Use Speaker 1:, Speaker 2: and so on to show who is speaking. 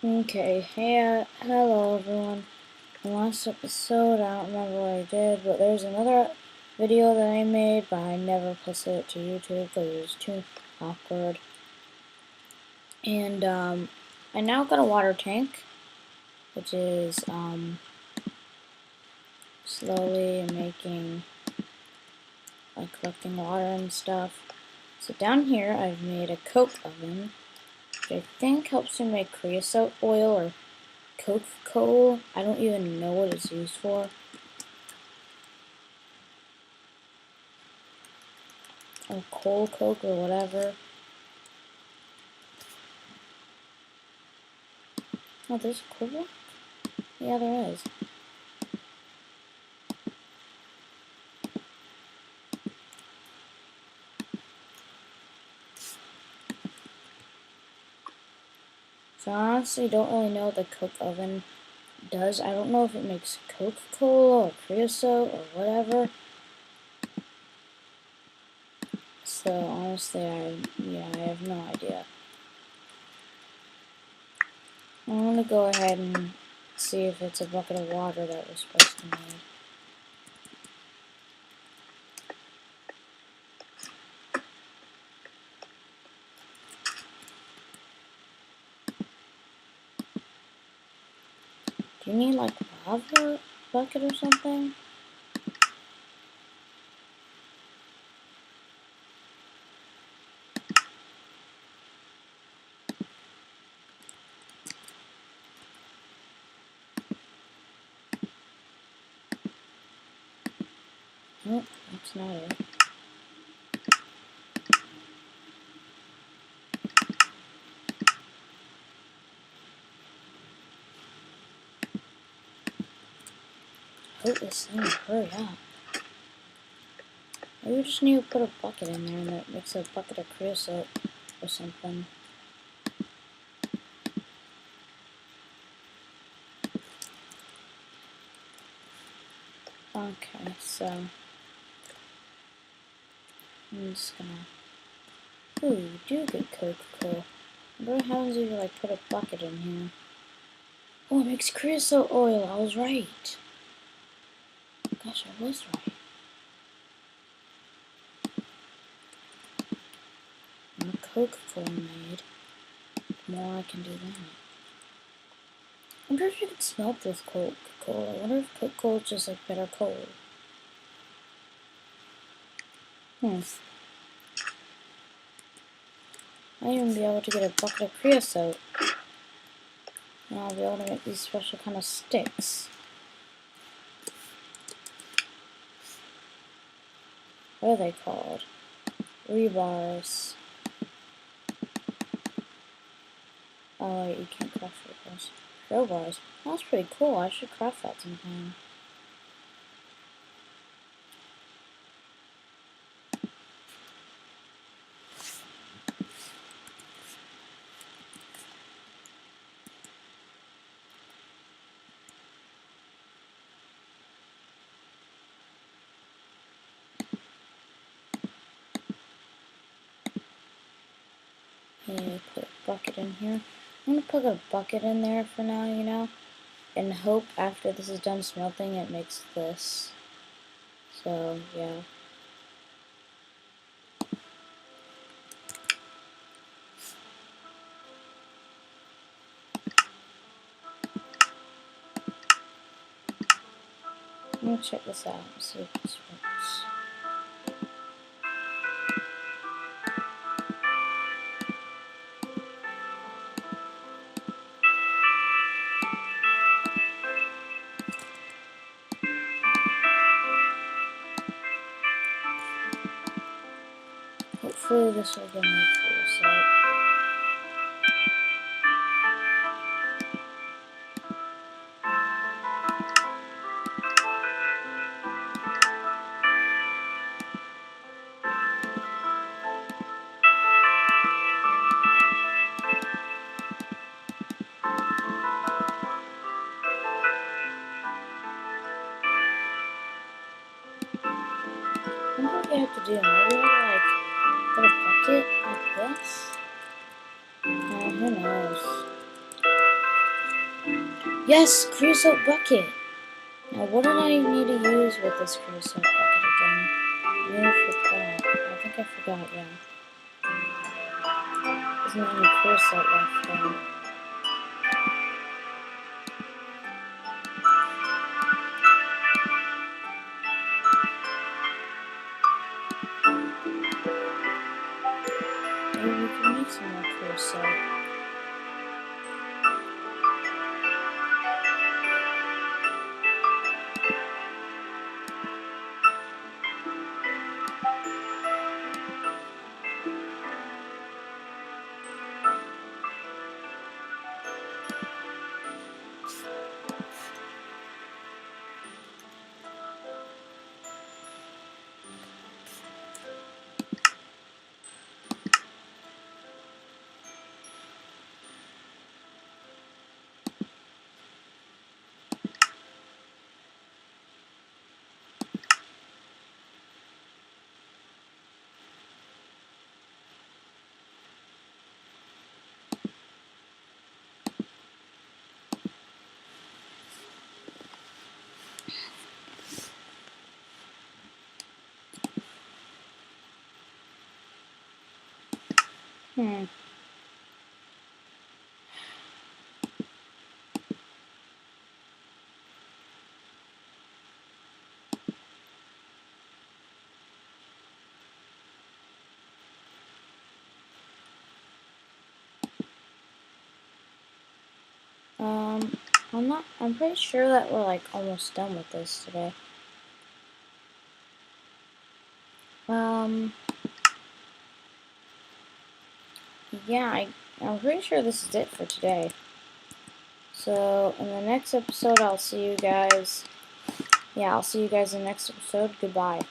Speaker 1: Okay, hey, hello everyone. In the last episode, I don't remember what I did, but there's another video that I made, but I never posted it to YouTube because it was too awkward. And, I now got a water tank, which is, slowly making, like, collecting water and stuff. So down here, I've made a coke oven, which I think helps you make creosote oil or coke coal. I don't even know what it's used for. Or coal coke or whatever. Oh, there's a coal? Yeah, there is. So I honestly don't really know what the coke oven does. I don't know if it makes Coca-Cola or creosote or whatever. So honestly, I have no idea. I'm gonna go ahead and see if it's a bucket of water that we're supposed to need. Do you need like a lava bucket or something? Nope, that's not it. I hope this thing will hurry up. Maybe we just need to put a bucket in there and it makes a bucket of creosote or something. Okay, so I'm just gonna. Ooh, you do get Coca-Cola. I wonder what happens if you like put a bucket in here. Oh, it makes creosote oil. I was right. Gosh, I was right. More Coca-Cola made. The more I can do that. I wonder if you could smelt this Coca-Cola. I wonder if Coca-Cola is just like better coal. I might even be able to get a bucket of creosote. And I'll be able to make these special kind of sticks. What are they called? Rebars. Oh wait, you can't craft rebars. Crowbars. That's pretty cool. I should craft that sometime. Yeah, put a bucket in here. I'm gonna put a bucket in there for now, you know, and hope after this is done smelting it makes this. So, yeah. Let me check this out and see if this works. Hopefully this will give me creosote. I wonder what you have to do. Maybe like put a bucket like this? Who knows? Yes, creosote bucket. Now, what did I need to use with this creosote bucket again? I forgot. I think I forgot, yeah. Isn't there any creosote left though? Maybe we can make some more creosote. Hmm. I'm pretty sure that we're like almost done with this today. Yeah, I'm pretty sure this is it for today. So, in the next episode, I'll see you guys. Yeah, I'll see you guys in the next episode. Goodbye.